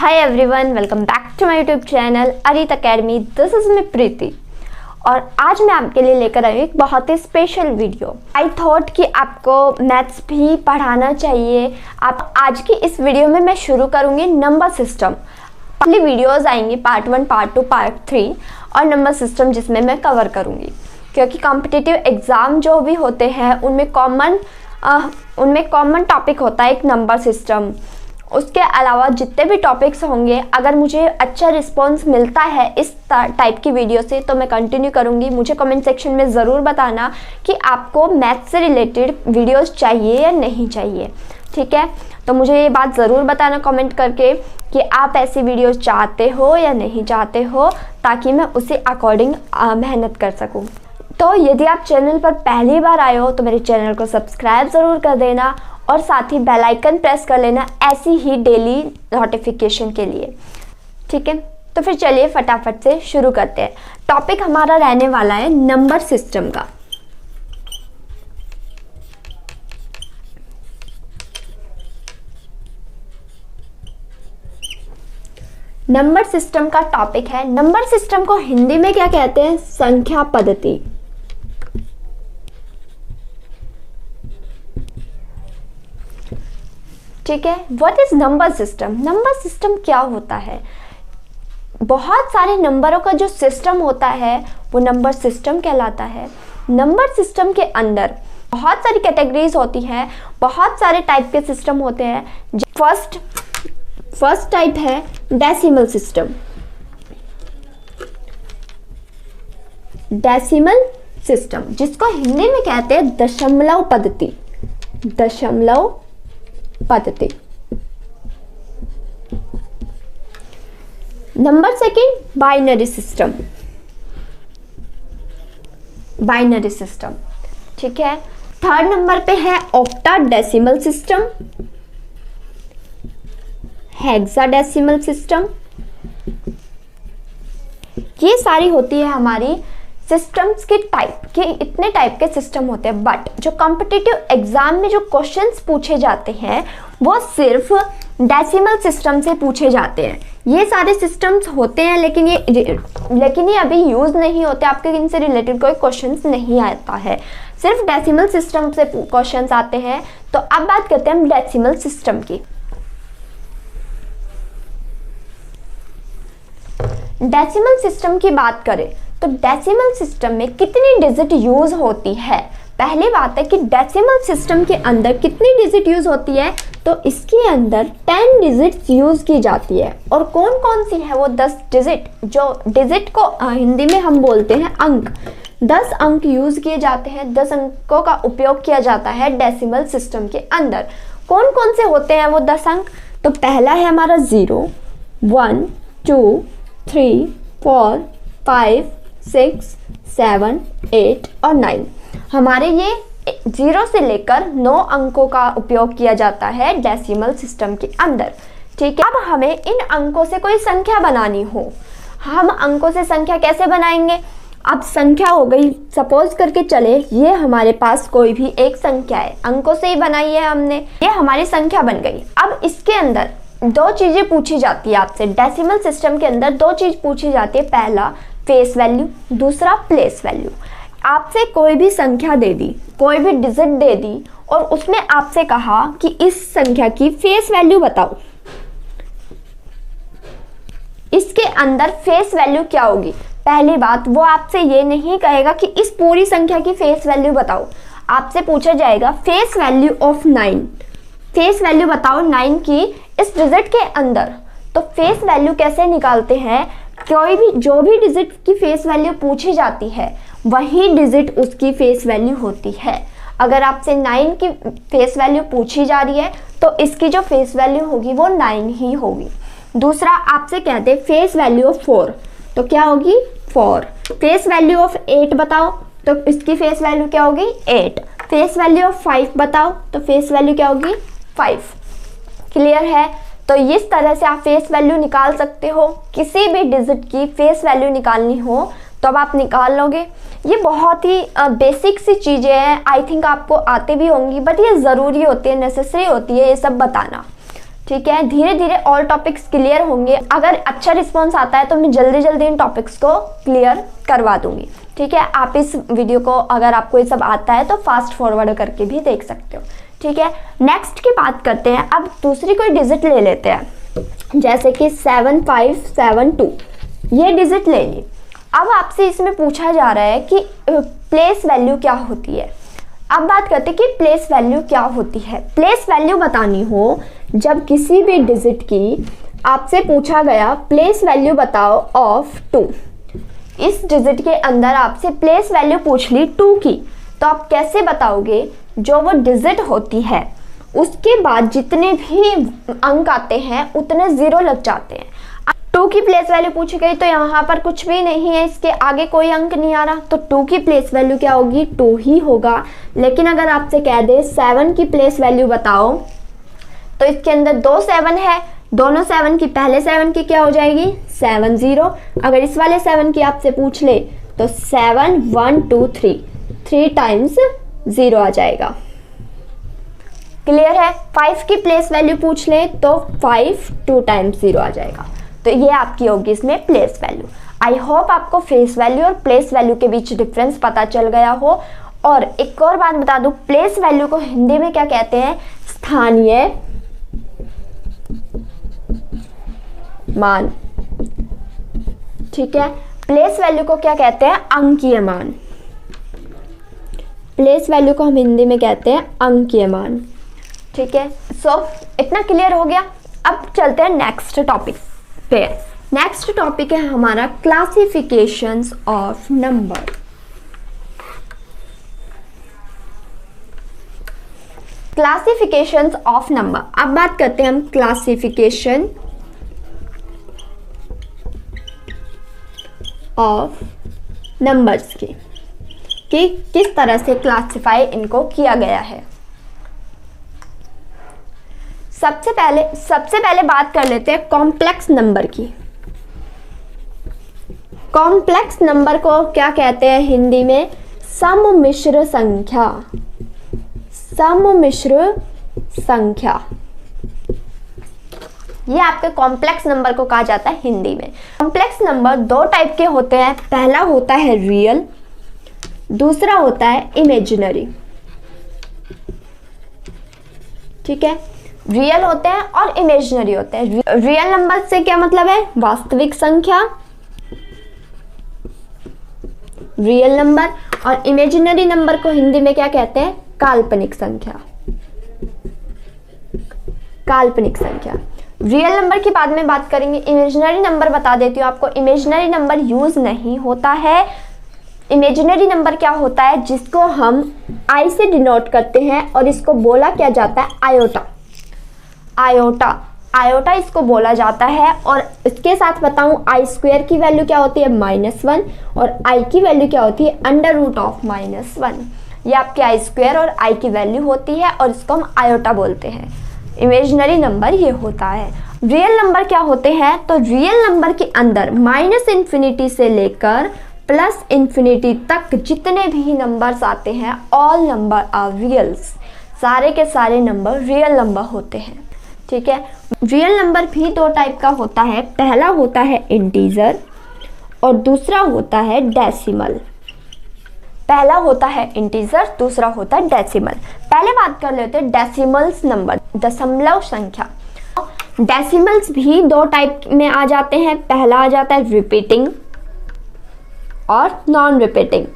Hi everyone, welcome back to my YouTube channel Arit academy. This is me Preeti और आज मैं आपके लिए लेकर आई हूँ एक बहुत ही स्पेशल वीडियो। आई थॉट कि आपको मैथ्स भी पढ़ाना चाहिए। आप आज की इस वीडियो में मैं शुरू करूँगी नंबर सिस्टम। पहले वीडियोस आएंगी पार्ट 1, पार्ट 2, पार्ट 3 और नंबर सिस्टम जिसमें मैं कवर करूँगी, क्योंकि कॉम्पिटिटिव एग्ज़ाम जो भी होते हैं उनमें कॉमन टॉपिक होता है एक नंबर सिस्टम। उसके अलावा जितने भी टॉपिक्स होंगे, अगर मुझे अच्छा रिस्पांस मिलता है इस टाइप की वीडियो से तो मैं कंटिन्यू करूँगी। मुझे कमेंट सेक्शन में ज़रूर बताना कि आपको मैथ से रिलेटेड वीडियोस चाहिए या नहीं चाहिए, ठीक है। तो मुझे ये बात ज़रूर बताना कमेंट करके कि आप ऐसी वीडियोस चाहते हो या नहीं चाहते हो, ताकि मैं उसी अकॉर्डिंग मेहनत कर सकूँ। तो यदि आप चैनल पर पहली बार आए हो तो मेरे चैनल को सब्सक्राइब ज़रूर कर देना और साथ ही बेल आइकन प्रेस कर लेना ऐसी ही डेली नोटिफिकेशन के लिए, ठीक है। तो फिर चलिए फटाफट से शुरू करते हैं। टॉपिक हमारा रहने वाला है नंबर सिस्टम का। नंबर सिस्टम का टॉपिक है, नंबर सिस्टम को हिंदी में क्या कहते हैं? संख्या पद्धति। ठीक है। What is number system? Number system क्या होता है? बहुत सारे नंबरों का जो सिस्टम होता है वो नंबर सिस्टम कहलाता है। नंबर सिस्टम के अंदर बहुत सारी कैटेगरीज होती हैं, बहुत सारे टाइप के सिस्टम होते हैं। फर्स्ट टाइप है डेसिमल सिस्टम। डेसिमल सिस्टम जिसको हिंदी में कहते हैं दशमलव पद्धति। दशमलव पद्धति। Number second binary system. Binary system, ठीक है। थर्ड नंबर पे है ऑक्टाडेसिमल सिस्टम, हेक्साडेसिमल सिस्टम। ये सारी होती है हमारी सिस्टम्स के टाइप के। इतने टाइप के सिस्टम होते हैं, बट जो कॉम्पिटिटिव एग्जाम में जो क्वेश्चंस पूछे जाते हैं वो सिर्फ डेसिमल सिस्टम से पूछे जाते हैं। ये सारे सिस्टम्स होते हैं लेकिन ये अभी यूज नहीं होते। आपके इनसे रिलेटेड कोई क्वेश्चंस नहीं आता है, सिर्फ डेसिमल सिस्टम से क्वेश्चंस आते हैं। तो अब बात करते हैं हम डेसिमल सिस्टम की। डेसिमल सिस्टम की बात करें तो डेसिमल सिस्टम में कितनी डिजिट यूज होती है? पहली बात है कि डेसिमल सिस्टम के अंदर कितनी डिजिट यूज होती है, तो इसके अंदर 10 डिजिट यूज की जाती है। और कौन कौन सी है वो 10 डिजिट? जो डिजिट को हिंदी में हम बोलते हैं अंक। 10 अंक यूज किए जाते हैं, 10 अंकों का उपयोग किया जाता है डेसिमल सिस्टम के अंदर। कौन कौन से होते हैं वो 10 अंक? तो पहला है हमारा 0, 1, 2, 3, 4, 5, 6, 7, 8 और 9। हमारे ये 0 से लेकर 9 अंकों का उपयोग किया जाता है डेसिमल सिस्टम के अंदर, ठीक है। अब हमें इन अंकों से कोई संख्या बनानी हो, हम अंकों से संख्या कैसे बनाएंगे? अब संख्या हो गई, सपोज करके चले ये हमारे पास कोई भी एक संख्या है, अंकों से ही बनाई है हमने, ये हमारी संख्या बन गई। अब इसके अंदर 2 चीजें पूछी जाती है आपसे। डेसिमल सिस्टम के अंदर 2 चीज पूछी जाती है, पहला फेस वैल्यू, दूसरा प्लेस वैल्यू। आपसे कोई भी संख्या दे दी, कोई भी डिजिट दे दी और उसमें आपसे कहा कि इस संख्या की फेस वैल्यू बताओ। इसके अंदर फेस वैल्यू क्या होगी? पहली बात, वो आपसे ये नहीं कहेगा कि इस पूरी संख्या की फेस वैल्यू बताओ। आपसे पूछा जाएगा face value of 9। Face value बताओ 9 की इस डिजिट के अंदर। तो फेस वैल्यू कैसे निकालते हैं? कोई भी जो भी डिजिट की फेस वैल्यू पूछी जाती है वही डिजिट उसकी फेस वैल्यू होती है। अगर आपसे 9 की फेस वैल्यू पूछी जा रही है तो इसकी जो फेस वैल्यू होगी वो 9 ही होगी। दूसरा आपसे कहते हैं फेस वैल्यू ऑफ 4, तो क्या होगी? 4। फेस वैल्यू ऑफ 8 बताओ, तो इसकी फेस वैल्यू क्या होगी? 8। फेस वैल्यू ऑफ 5 बताओ, तो फेस वैल्यू क्या होगी? 5। क्लियर है? तो इस तरह से आप फेस वैल्यू निकाल सकते हो। किसी भी डिजिट की फेस वैल्यू निकालनी हो तो अब आप निकाल लोगे। ये बहुत ही बेसिक सी चीज़ें हैं, आई थिंक आपको आते भी होंगी, बट ये ज़रूरी होती है, नेसेसरी होती है ये सब बताना, ठीक है, धीरे धीरे ऑल टॉपिक्स क्लियर होंगे। अगर अच्छा रिस्पॉन्स आता है तो मैं जल्दी जल्दी इन टॉपिक्स को क्लियर करवा दूंगी। ठीक है, आप इस वीडियो को अगर आपको ये सब आता है तो फास्ट फॉरवर्ड करके भी देख सकते हो। ठीक है, नेक्स्ट की बात करते हैं। अब दूसरी कोई डिजिट ले लेते हैं, जैसे कि 7572 ये डिजिट ले ली। अब आपसे इसमें पूछा जा रहा है कि प्लेस वैल्यू क्या होती है। अब बात करते हैं कि प्लेस वैल्यू क्या होती है। प्लेस वैल्यू बतानी हो जब किसी भी डिजिट की आपसे पूछा गया प्लेस वैल्यू बताओ ऑफ 2, इस डिजिट के अंदर आपसे प्लेस वैल्यू पूछ ली 2 की, तो आप कैसे बताओगे? जो वो डिजिट होती है उसके बाद जितने भी अंक आते हैं उतने 0 लग जाते हैं। 2 की प्लेस वैल्यू पूछी गई तो यहाँ पर कुछ भी नहीं है, इसके आगे कोई अंक नहीं आ रहा, तो 2 की प्लेस वैल्यू क्या होगी? 2 ही होगा। लेकिन अगर आपसे कह दे 7 की प्लेस वैल्यू बताओ, तो इसके अंदर 2 7 है, दोनों 7 की पहले 7 की क्या हो जाएगी? 7 0। अगर इस वाले 7 की आपसे पूछ ले तो 7 1 2 3 टाइम्स 0 आ जाएगा। क्लियर है? 5 की प्लेस वैल्यू पूछ ले तो 5 2 टाइम्स 0 आ जाएगा। तो ये आपकी होगी इसमें प्लेस वैल्यू। आई होप आपको फेस वैल्यू और प्लेस वैल्यू के बीच डिफरेंस पता चल गया हो। और एक और बात बता दूं, प्लेस वैल्यू को हिंदी में क्या कहते हैं? स्थानीय मान। ठीक है, प्लेस वैल्यू को क्या कहते हैं? अंकीय मान। प्लेस वैल्यू को हम हिंदी में कहते हैं अंकीय मान। ठीक है, सो इतना क्लियर हो गया। अब चलते हैं नेक्स्ट टॉपिक पे। नेक्स्ट टॉपिक है हमारा classifications of number. Classifications of number. अब बात करते हैं हम क्लासिफिकेशन ऑफ नंबर्स की, कि किस तरह से क्लासिफाई इनको किया गया है। सबसे पहले बात कर लेते हैं कॉम्प्लेक्स नंबर की। कॉम्प्लेक्स नंबर को क्या कहते हैं हिंदी में? सममिश्र संख्या। सममिश्र संख्या, ये आपके कॉम्प्लेक्स नंबर को कहा जाता है हिंदी में। कॉम्प्लेक्स नंबर 2 टाइप के होते हैं। पहला होता है रियल, दूसरा होता है इमेजिनरी। ठीक है, रियल होते हैं और इमेजिनरी होते हैं। रियल नंबर से क्या मतलब है? वास्तविक संख्या, रियल नंबर। और इमेजिनरी नंबर को हिंदी में क्या कहते हैं? काल्पनिक संख्या। काल्पनिक संख्या। रियल नंबर की बाद में बात करेंगे। इमेजिनरी नंबर बता देती हूँ आपको। इमेजिनरी नंबर यूज नहीं होता है। इमेजिनरी नंबर क्या होता है? जिसको हम आई से डिनोट करते हैं और इसको बोला क्या जाता है? आयोटा। आयोटा, आयोटा इसको बोला जाता है। और इसके साथ बताऊं, आई स्क्वायर की वैल्यू क्या होती है? -1, और आई की वैल्यू क्या होती है? √-1। ये आपके आई स्क्वायर और आई की वैल्यू होती है और इसको हम आयोटा बोलते हैं। इमेजिनरी नंबर ये होता है। रियल नंबर क्या होते हैं? तो रियल नंबर के अंदर -∞ से लेकर +∞ तक जितने भी नंबर्स आते हैं, ऑल नंबर आर रियल्स। सारे के सारे नंबर रियल नंबर होते हैं। ठीक है, रियल नंबर भी 2 टाइप का होता है। पहला होता है इंटीजर और दूसरा होता है डेसिमल। पहला होता है इंटीजर, दूसरा होता है डेसिमल। पहले बात कर लेते हैं डेसिमल्स नंबर, दशमलव संख्या। डेसिमल्स भी 2 टाइप में आ जाते हैं। पहला आ जाता है रिपीटिंग और नॉन रिपीटिंग।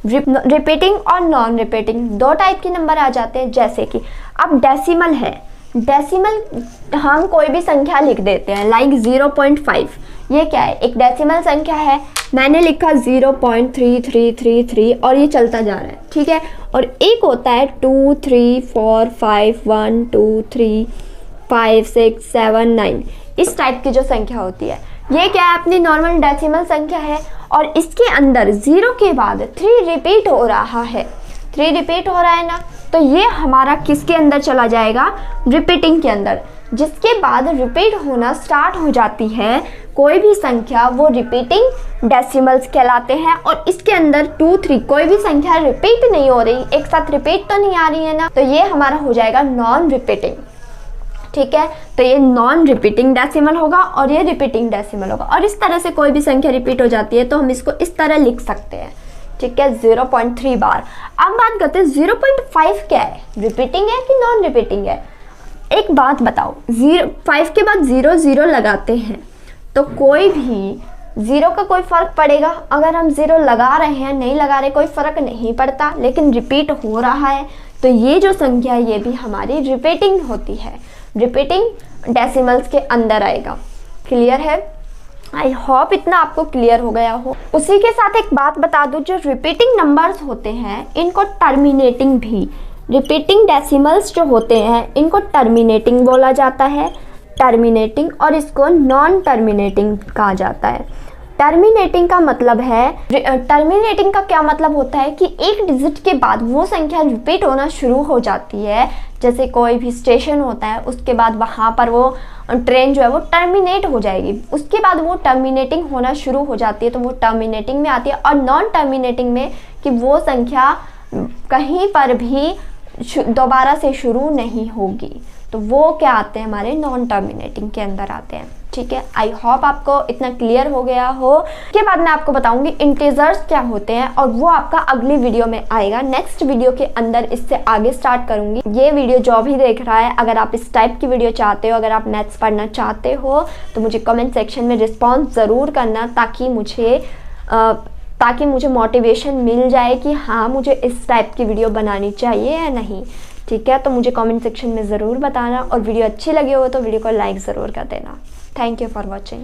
रिपीटिंग और नॉन रिपीटिंग 2 टाइप के नंबर आ जाते हैं। जैसे कि अब डेसिमल है, डेसिमल हम कोई भी संख्या लिख देते हैं, लाइक 0.5। ये क्या है? एक डेसिमल संख्या है। मैंने लिखा 0.3333 और ये चलता जा रहा है। ठीक है, और एक होता है 2 3 4 5 1 2 3 5 6 7 9, इस टाइप की जो संख्या होती है, ये क्या है? अपनी नॉर्मल डेसिमल संख्या है। और इसके अंदर 0 के बाद 3 रिपीट हो रहा है। 3 रिपीट हो रहा है ना, तो ये हमारा किसके अंदर चला जाएगा? रिपीटिंग के अंदर। जिसके बाद रिपीट होना स्टार्ट हो जाती है कोई भी संख्या, वो रिपीटिंग डेसिमल्स कहलाते हैं। और इसके अंदर 2, 3 कोई भी संख्या रिपीट नहीं हो रही, एक साथ रिपीट तो नहीं आ रही है ना, तो ये हमारा हो जाएगा नॉन रिपीटिंग। ठीक है, तो ये नॉन रिपीटिंग डेसिमल होगा और ये रिपीटिंग डेसिमल होगा। और इस तरह से कोई भी संख्या रिपीट हो जाती है तो हम इसको इस तरह लिख सकते हैं। ठीक है, 0.3 बार। अब बात करते हैं 0.5 क्या है, रिपीटिंग है कि नॉन रिपीटिंग है। एक बात बताओ, 5 के बाद 0 0 लगाते हैं तो कोई भी 0 का कोई फ़र्क पड़ेगा? अगर हम 0 लगा रहे हैं, नहीं लगा रहे, कोई फ़र्क नहीं पड़ता, लेकिन रिपीट हो रहा है तो ये जो संख्या है ये भी हमारी रिपीटिंग होती है, रिपीटिंग डेसिमल्स के अंदर आएगा। क्लियर है? आई होप इतना आपको क्लियर हो गया हो। उसी के साथ एक बात बता दूं, जो रिपीटिंग नंबर्स होते हैं इनको टर्मिनेटिंग भी, रिपीटिंग डेसिमल्स जो होते हैं इनको टर्मिनेटिंग बोला जाता है, टर्मिनेटिंग, और इसको नॉन टर्मिनेटिंग कहा जाता है। टर्मिनेटिंग का मतलब है, टर्मिनेटिंग का क्या मतलब होता है कि एक डिजिट के बाद वो संख्या रिपीट होना शुरू हो जाती है। जैसे कोई भी स्टेशन होता है, उसके बाद वहाँ पर वो ट्रेन जो है वो टर्मिनेट हो जाएगी, उसके बाद वो टर्मिनेटिंग होना शुरू हो जाती है, तो वो टर्मिनेटिंग में आती है। और नॉन टर्मिनेटिंग में कि वो संख्या कहीं पर भी दोबारा से शुरू नहीं होगी, तो वो क्या आते हैं, हमारे नॉन टर्मिनेटिंग के अंदर आते हैं। ठीक है, आई होप आपको इतना क्लियर हो गया हो। के बाद मैं आपको बताऊंगी इंटीजर्स क्या होते हैं, और वो आपका अगली वीडियो में आएगा। नेक्स्ट वीडियो के अंदर इससे आगे स्टार्ट करूंगी। ये वीडियो जो भी देख रहा है, अगर आप इस टाइप की वीडियो चाहते हो, अगर आप मैथ्स पढ़ना चाहते हो, तो मुझे कमेंट सेक्शन में रिस्पॉन्स ज़रूर करना, ताकि मुझे मोटिवेशन मिल जाए कि हाँ मुझे इस टाइप की वीडियो बनानी चाहिए या नहीं। ठीक है, तो मुझे कमेंट सेक्शन में ज़रूर बताना, और वीडियो अच्छी लगी हो तो वीडियो को लाइक ज़रूर कर देना। Thank you for watching.